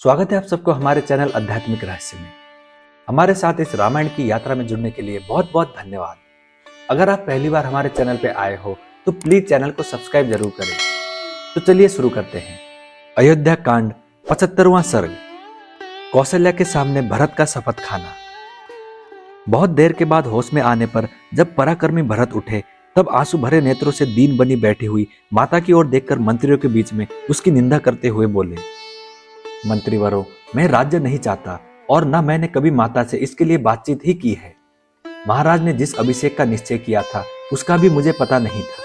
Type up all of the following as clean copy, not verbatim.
स्वागत है आप सबको हमारे चैनल आध्यात्मिक रहस्य में। हमारे साथ इस रामायण की यात्रा में जुड़ने के लिए बहुत बहुत धन्यवाद। अगर आप पहली बार हमारे चैनल पे आए हो तो प्लीज चैनल को सब्सक्राइब जरूर करें। तो चलिए शुरू करते हैं। अयोध्या कांड 75वां सर्ग। कौशल्या के सामने भरत का शपथ खाना। बहुत देर के बाद होश में आने पर जब पराक्रमी भरत उठे तब आंसू भरे नेत्रों से दीन बनी बैठी हुई माता की ओर देखकर मंत्रियों के बीच में उसकी निंदा करते हुए बोले, मंत्रीवरों, मैं राज्य नहीं चाहता और न मैंने कभी माता से इसके लिए बातचीत ही की है। महाराज ने जिस अभिषेक का निश्चय किया था उसका भी मुझे पता नहीं था,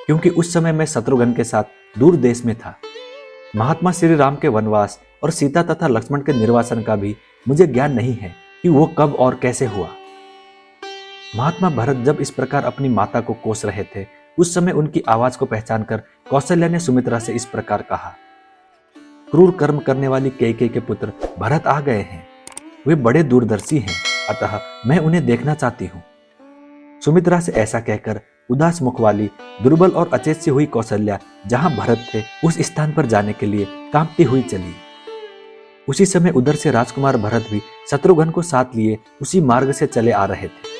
क्योंकि उस समय मैं शत्रुघ्न के साथ दूर देश में था। महात्मा श्री राम के वनवास और सीता तथा लक्ष्मण के निर्वासन का भी मुझे ज्ञान नहीं है कि वो कब और कैसे हुआ। महात्मा भरत जब इस प्रकार अपनी माता को कोस रहे थे उस समय उनकी आवाज को पहचानकर कौशल्या ने सुमित्रा से इस प्रकार कहा, क्रूर कर्म करने वाली कैकेयी के पुत्र भरत आ गए हैं। वे बड़े दूरदर्शी हैं, अतः मैं उन्हें देखना चाहती हूँ। सुमित्रा से ऐसा कहकर उदास मुख वाली, दुर्बल और अचेत सी हुई कौशल्या जहां भरत थे उस स्थान पर जाने के लिए कांपती हुई चली। उसी समय उधर से राजकुमार भरत भी शत्रुघ्न को साथ लिए उसी मार्ग से चले आ रहे थे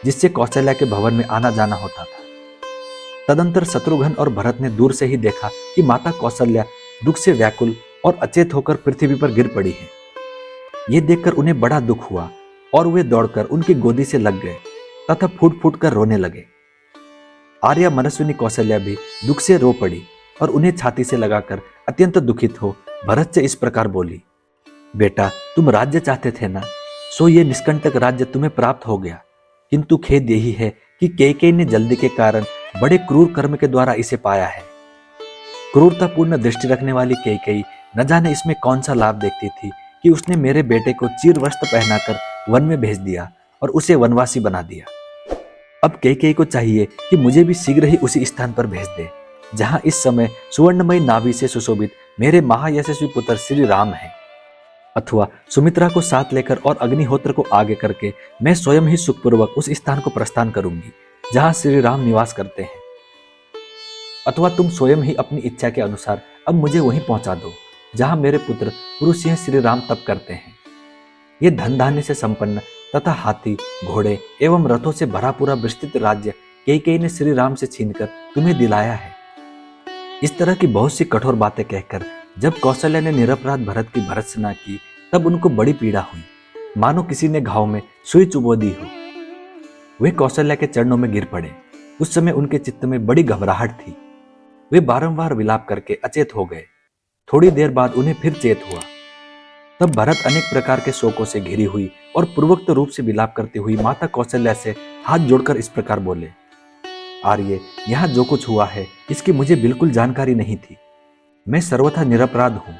जिससे कौशल्या के भवन में आना जाना होता था। तदंतर शत्रुघ्न और भरत ने दूर से ही देखा कि माता कौशल्या दुख से व्याकुल और अचेत होकर पृथ्वी पर गिर पड़ी है। ये देखकर उन्हें बड़ा दुख हुआ और वे दौड़कर उनकी गोदी से लग गए तथा फूट फूट कर रोने लगे। आर्या मनस्विनी कौशल्या भी दुख से रो पड़ी और उन्हें छाती से लगाकर अत्यंत दुखित हो भरत से इस प्रकार बोली, बेटा, तुम राज्य चाहते थे ना, सो ये निष्कंटक राज्य तुम्हें प्राप्त हो गया, किंतु खेद यही है कि कैकेयी ने जल्दी के कारण बड़े क्रूर कर्म के द्वारा इसे पाया है। क्रूरतापूर्ण दृष्टि रखने वाली कैकेयी न जाने इसमें कौन सा लाभ देखती थी कि उसने मेरे बेटे को चीर वस्त्र पहनाकर वन में भेज दिया और उसे वनवासी बना दिया। अब कैकेयी को चाहिए कि मुझे भी शीघ्र ही उसी स्थान पर भेज दे जहां इस समय सुवर्णमयी नाभि से सुशोभित मेरे महायशस्वी पुत्र श्री राम हैं। अथवा सुमित्रा को साथ लेकर और अग्निहोत्र को आगे करके मैं स्वयं ही सुखपूर्वक उस स्थान को प्रस्थान करूंगी जहां श्री राम निवास करते हैं। अथवा तुम स्वयं ही अपनी इच्छा के अनुसार अब मुझे वहीं पहुंचा दो जहां मेरे पुत्र पुरुष सिंह श्री राम तप करते हैं। ये धन धान्य से संपन्न तथा हाथी, घोड़े एवं रथों से भरा पूरा विस्तृत राज्य कैकेयी ने श्री राम से छीनकर तुम्हें दिलाया है। इस तरह की बहुत सी कठोर बातें कहकर जब कौशल्या ने निरपराध भरत की भर्त्सना की तब उनको बड़ी पीड़ा हुई, मानो किसी ने घाव में सुई चुबो दी हो। वे कौशल्या के चरणों में गिर पड़े। उस समय उनके चित्त में बड़ी घबराहट थी। वे बारंबार विलाप करके अचेत हो गए। थोड़ी देर बाद उन्हें फिर चेत हुआ। तब भरत अनेक प्रकार के शोकों से घिरी हुई और पूर्वोक्त रूप से विलाप करती हुई माता कौशल्या से हाथ जोड़कर इस प्रकार बोले, आर्य, यहाँ जो कुछ हुआ है इसकी मुझे बिल्कुल जानकारी नहीं थी। मैं सर्वथा निरपराध हूं,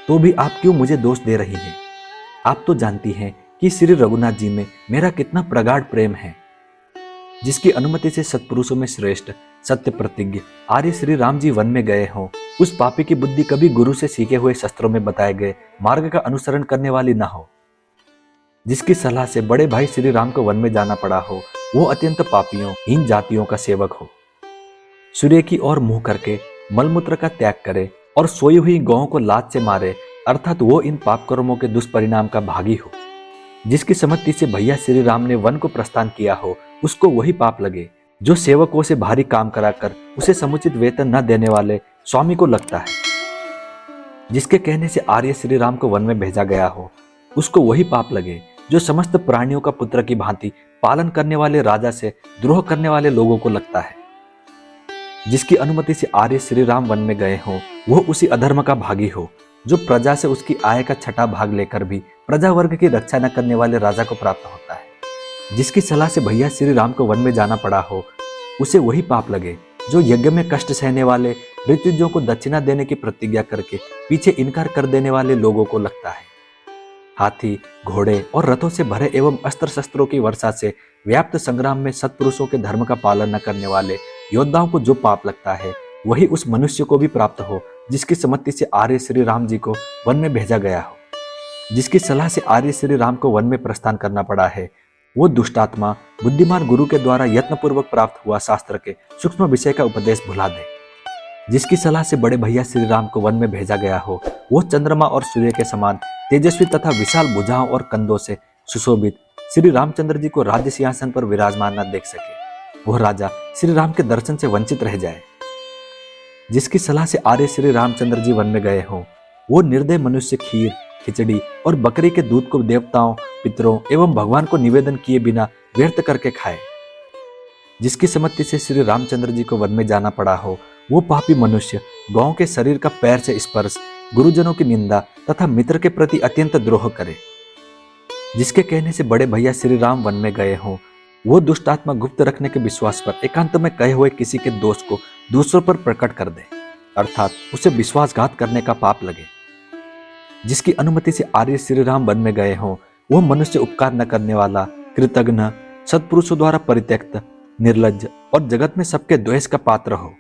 तो भी आप क्यों मुझे दोष दे रही हैं? आप तो जानती हैं कि श्री रघुनाथ जी में मेरा कितना प्रगाढ़ प्रेम है, जिसकी अनुमति से सत्पुरुषों में श्रेष्ठ सत्य प्रतिज्ञ आर्य श्री राम जी वन में गए हों। उस पापी की बुद्धि कभी गुरु से सीखे हुए शस्त्रों में बताए गए मार्ग का अनुसरण करने वाली न हो। जिसकी सलाह से बड़े भाई श्री राम को वन में जाना पड़ा हो, वो अत्यंत पापियों, हीन जातियों का सेवक हो। सूर्य की ओर मुंह करके मलमूत्र का त्याग करे और सोई हुई गौं को लात से मारे, अर्थात वो इन पाप कर्मों के दुष्परिणाम का भागी हो। जिसकी सम्मति से भैया श्री राम ने वन को प्रस्थान किया हो, उसको वही पाप लगे जो सेवकों से भारी काम कराकर उसे समुचित वेतन न देने वाले स्वामी को लगता है। जिसके कहने से आर्य श्री राम को वन में भेजा गया हो, उसको वही पाप लगे जो समस्त प्राणियों का पुत्र की भांति पालन करने वाले राजा से द्रोह करने वाले लोगों को लगता है। जिसकी अनुमति से आर्य श्री राम वन में गए हो, वो उसी अधर्म का भागी हो जो प्रजा से उसकी आय का छठा भाग लेकर भी प्रजा वर्ग की रक्षा न करने वाले राजा को प्राप्त होता है। जिसकी सलाह से भैया श्री राम को वन में जाना पड़ा हो, उसे वही पाप लगे जो यज्ञ में कष्ट सहने वाले ऋतुजों को दक्षिणा देने की प्रतिज्ञा करके पीछे इनकार कर देने वाले लोगों को लगता है। हाथी, घोड़े और रथों से भरे एवं अस्त्र शस्त्रों की वर्षा से व्याप्त संग्राम में सत्पुरुषों के धर्म का पालन न करने वाले योद्धाओं को जो पाप लगता है, वही उस मनुष्य को भी प्राप्त हो जिसकी सम्मति से आर्य श्री राम जी को वन में भेजा गया हो। जिसकी सलाह से आर्य श्री राम को वन में प्रस्थान करना पड़ा है, वो दुष्टात्मा बुद्धिमान गुरु के द्वारा यत्नपूर्वक प्राप्त हुआ शास्त्र के सूक्ष्म विषय का उपदेश भुला दे। जिसकी सलाह से बड़े भैया श्री राम को वन में भेजा गया हो, वो चंद्रमा और सूर्य के समान तेजस्वी तथा विशाल भुजाओं और कंधों से सुशोभित श्री रामचंद्र जी को राज्य सिंहासन पर विराजमान न देख सके। वह राजा श्री राम के दर्शन से वंचित रह जाए। जिसकी सलाह से आर्य श्री रामचंद्र जी वन में गए हों, वो निर्दय मनुष्य खीर, खिचड़ी और बकरी के दूध को देवताओं, पितरों एवं भगवान को निवेदन किए बिना व्यर्थ करके खाए। जिसकी सम्मति से श्री रामचंद्र जी को वन में जाना पड़ा हो, वो पापी मनुष्य गौ के शरीर का पैर से स्पर्श, गुरुजनों की निंदा तथा मित्र के प्रति अत्यंत द्रोह करे। जिसके कहने से बड़े भैया श्री राम वन में गए हों, वो दुष्ट आत्मा गुप्त रखने के विश्वास पर एकांत में कहे हुए किसी के दोष को दूसरों पर प्रकट कर दे, अर्थात उसे विश्वासघात करने का पाप लगे। जिसकी अनुमति से आर्य श्री राम वन में गए हों, वो मनुष्य उपकार न करने वाला, कृतघ्न, सत्पुरुषों द्वारा परित्यक्त, निर्लज्ज और जगत में सबके द्वेष का पात्र हो।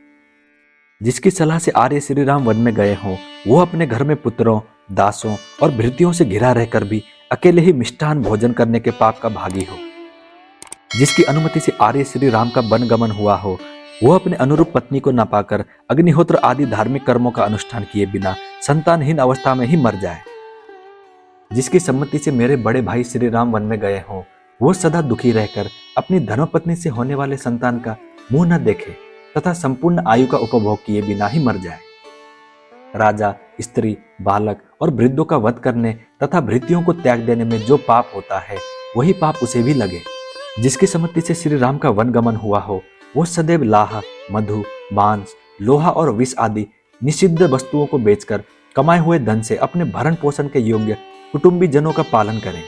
जिसकी सलाह से आर्य श्री राम वन में गए हों, वो अपने घर में पुत्रों, दासों और भृत्यों से घिरा रहकर भी अकेले ही मिष्ठान भोजन करने के पाप का भागी हो। जिसकी अनुमति से आर्य श्री राम का वन गमन हुआ हो, वो अपने अनुरूप पत्नी को न पाकर अग्निहोत्र आदि धार्मिक कर्मों का अनुष्ठान किए बिना संतानहीन अवस्था में ही मर जाए। जिसकी सम्मति से मेरे बड़े भाई श्री राम वन में गए हों, वो सदा दुखी रहकर अपनी धर्मपत्नी से होने वाले संतान का मुंह न देखे तथा संपूर्ण आयु का उपभोग किए बिना ही मर जाए। राजा, स्त्री, बालक और वृद्धों का वध करने तथा भृत्यों को त्याग देने में जो पाप होता है, वही पाप उसे भी लगे। जिसकी सम्मति से श्री राम का वन गमन हुआ हो, वो सदैव लाह, मधु, मांस, लोहा और विष आदि निषिद्ध वस्तुओं को बेचकर कमाए हुए धन से अपने भरण पोषण के योग्य कुटुंबी जनों का पालन करें।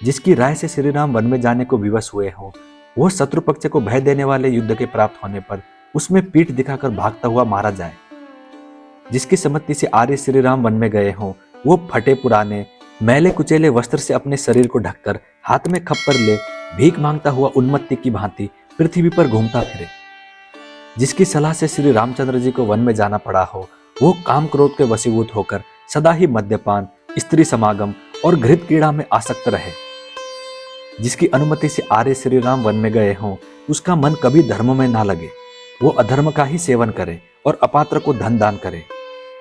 जिसकी राय से श्री राम वन में जाने को विवश हुए हों, वो शत्रु पक्ष को भय देने वाले युद्ध के प्राप्त होने पर उसमें पीठ दिखाकर भागता हुआ मारा जाए। जिसकी सम्मति से आर्य श्री राम वन में गए हों, वो फटे पुराने मैले कुचेले वस्त्र से अपने शरीर को ढककर हाथ में खप्पर ले भीख मांगता हुआ उन्मत्ती की भांति पृथ्वी पर घूमता फिरे। जिसकी सलाह से श्री रामचंद्र जी को वन में जाना पड़ा हो, वो काम क्रोध के वशीभूत होकर सदा ही मद्यपान, स्त्री समागम और घृत क्रीड़ा में आसक्त रहे। जिसकी अनुमति से आर्य श्री राम वन में गए हों, उसका मन कभी धर्म में ना लगे, वो अधर्म का ही सेवन करे और अपात्र को धन दान करे।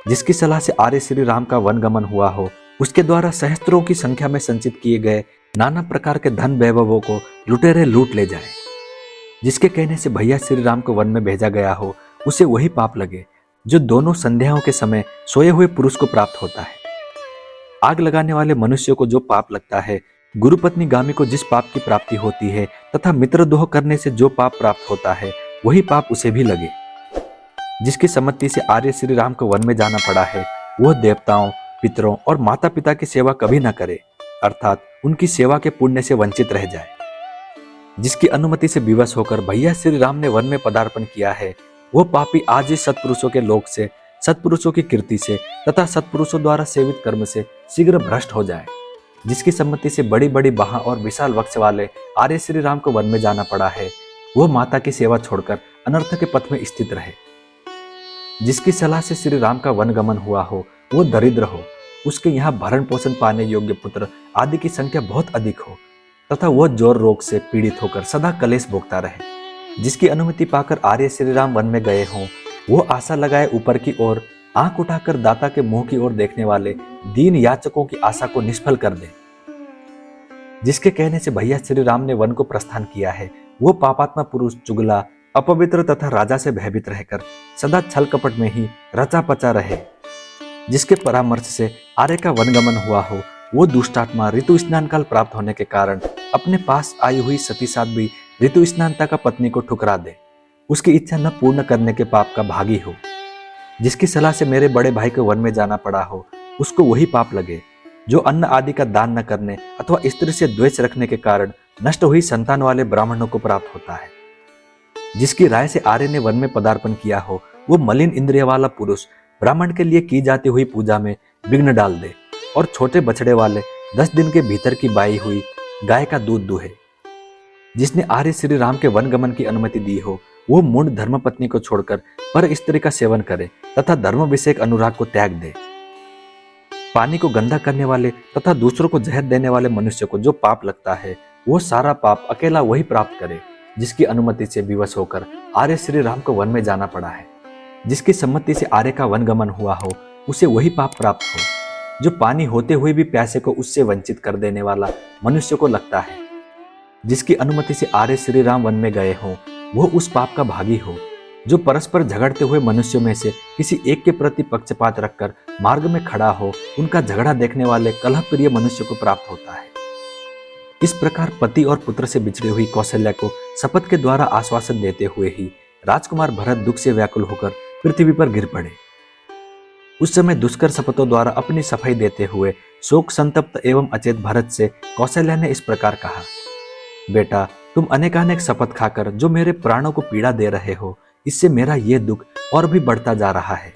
जिसकी सलाह से आर्य श्री राम का वन गमन हुआ हो, उसके द्वारा सहस्त्रों की संख्या में संचित किए गए नाना प्रकार के धन वैभवों को लुटेरे लूट ले जाए। जिसके कहने से भैया श्री राम को वन में भेजा गया हो, उसे वही पाप लगे जो दोनों संध्याओं के समय सोए हुए पुरुष को प्राप्त होता है। आग लगाने वाले मनुष्य को जो पाप लगता है, गुरुपत्नी गामी को जिस पाप की प्राप्ति होती है तथा मित्रद्रोह करने से जो पाप प्राप्त होता है, वही पाप उसे भी लगे। जिसकी सम्मति से आर्य श्री राम को वन में जाना पड़ा है, वह देवताओं, पितरों और माता पिता की सेवा कभी न करे, अर्थात उनकी सेवा के पुण्य से वंचित रह जाए। जिसकी अनुमति से विवश होकर भैया श्री राम ने वन में पदार्पण किया है, वो पापी आज ही सत्पुरुषों के लोक से, सत्पुरुषों की कीर्ति से तथा सत्पुरुषों द्वारा सेवित कर्म से शीघ्र भ्रष्ट हो जाए। जिसकी सम्मति से बड़ी बड़ी बाह और विशाल वक्ष वाले आर्य श्री राम को वन में जाना पड़ा है, वो माता की सेवा छोड़कर अनर्थ के पथ में स्थित रहे। जिसकी सलाह से श्री राम का वन गमन हुआ हो, वो दरिद्र हो, उसके यहाँ भरण पोषण पाने योग्य पुत्र आदि की संख्या बहुत अधिक हो तथा वह जोर रोग से पीड़ित होकर सदा कलेश भोगता रहे। जिसकी अनुमति पाकर आर्य श्री राम वन में गए हों, वो आशा लगाए ऊपर की ओर, आंख उठाकर दाता के मुंह की ओर देखने वाले दीन याचकों की आशा को निष्फल कर दे। जिसके कहने से भैया श्री राम ने वन को प्रस्थान किया है, वो पापात्मा पुरुष चुगला, अपवित्र तथा राजा से भयभीत रहकर सदा छल कपट में ही रचा पचा रहे। जिसके परामर्श से आर्य का वनगमन हुआ हो, वो दुष्टात्मा ऋतु स्नान काल प्राप्त होने के कारण अपने पास आई हुई सती साध्वी ऋतु स्नानता का पत्नी को ठुकरा दे, उसकी इच्छा न पूर्ण करने के पाप का भागी हो। जिसकी सलाह से मेरे बड़े भाई को वन में जाना पड़ा हो, उसको वही पाप लगे जो अन्न आदि का दान न करने अथवा स्त्री से द्वेष रखने के कारण नष्ट हुई संतान वाले ब्राह्मणों को प्राप्त होता है। जिसकी राय से आर्य ने वन में पदार्पण किया हो, वो मलिन इंद्रिय वाला पुरुष ब्राह्मण के लिए की जाती हुई पूजा में विघ्न डाल दे और छोटे बछड़े वाले 10 दिन के भीतर की बाई हुई गाय का दूध दूहे। जिसने आर्य श्री राम के वन गमन की अनुमति दी हो, वो मूढ़ धर्मपत्नी को छोड़कर पर स्त्री का सेवन करे तथा धर्म विषयक अनुराग को त्याग दे। पानी को गंदा करने वाले तथा दूसरों को जहर देने वाले मनुष्य को जो पाप लगता है, वो सारा पाप अकेला वही प्राप्त करे जिसकी अनुमति से विवश होकर आर्य श्री राम को वन में जाना पड़ा है। जिसकी सम्मति से आर्य का वनगमन हुआ हो उसे वही पाप प्राप्त हो जो पानी होते हुए भी प्यासे को उससे वंचित कर देने वाला मनुष्य को लगता है। जिसकी अनुमति से आर्य श्री राम वन में गए हों वो उस पाप का भागी हो जो परस्पर झगड़ते हुए मनुष्यों में से किसी एक के प्रति पक्षपात रखकर मार्ग में खड़ा हो उनका झगड़ा देखने वाले कलह प्रिय मनुष्य को प्राप्त होता है। इस प्रकार पति और पुत्र से बिछड़ी हुई कौशल्या को शपथ के द्वारा आश्वासन देते हुए ही राजकुमार भरत दुख से व्याकुल होकर पृथ्वी पर गिर पड़े। उस समय दुष्कर शपथों द्वारा अपनी सफाई देते हुए शोक संतप्त एवं अचेत भरत से कौशल्या ने इस प्रकार कहा, बेटा तुम अनेकानेक शपथ खाकर जो मेरे प्राणों को पीड़ा दे रहे हो इससे मेरा ये दुख और भी बढ़ता जा रहा है।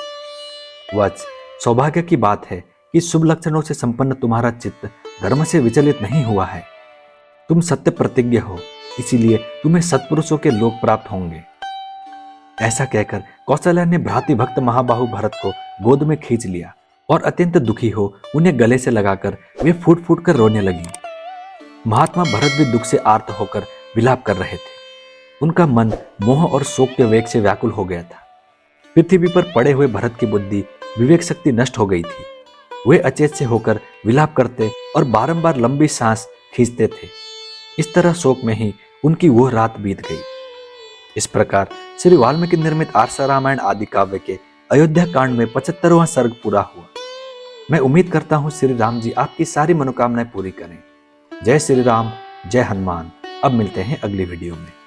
वत्स, सौभाग्य की बात है कि शुभ लक्षणों से संपन्न तुम्हारा चित्त धर्म से विचलित नहीं हुआ है। तुम सत्य प्रतिज्ञ हो, इसीलिए तुम्हें सत्पुरुषों के लोक प्राप्त होंगे। ऐसा कहकर कौशल्या ने भ्रातृ भक्त महाबाहु भरत को गोद में खींच लिया और अत्यंत दुखी हो उन्हें गले से लगाकर वे फूट फूट कर रोने लगी। महात्मा भरत भी दुख से आर्त होकर विलाप कर रहे थे। उनका मन मोह और शोक के वेग से व्याकुल हो गया था। पृथ्वी पर पड़े हुए भरत की बुद्धि विवेक शक्ति नष्ट हो गई थी। वे अचेत से होकर विलाप करते और बारंबार लंबी सांस खींचते थे। इस तरह शोक में ही उनकी वो रात बीत गई। इस प्रकार श्री वाल्मीकि निर्मित आर्ष रामायण आदि काव्य के अयोध्या कांड में 75वां सर्ग पूरा हुआ। मैं उम्मीद करता हूँ श्री राम जी आपकी सारी मनोकामनाएं पूरी करें। जय श्री राम, जय हनुमान। अब मिलते हैं अगली वीडियो में।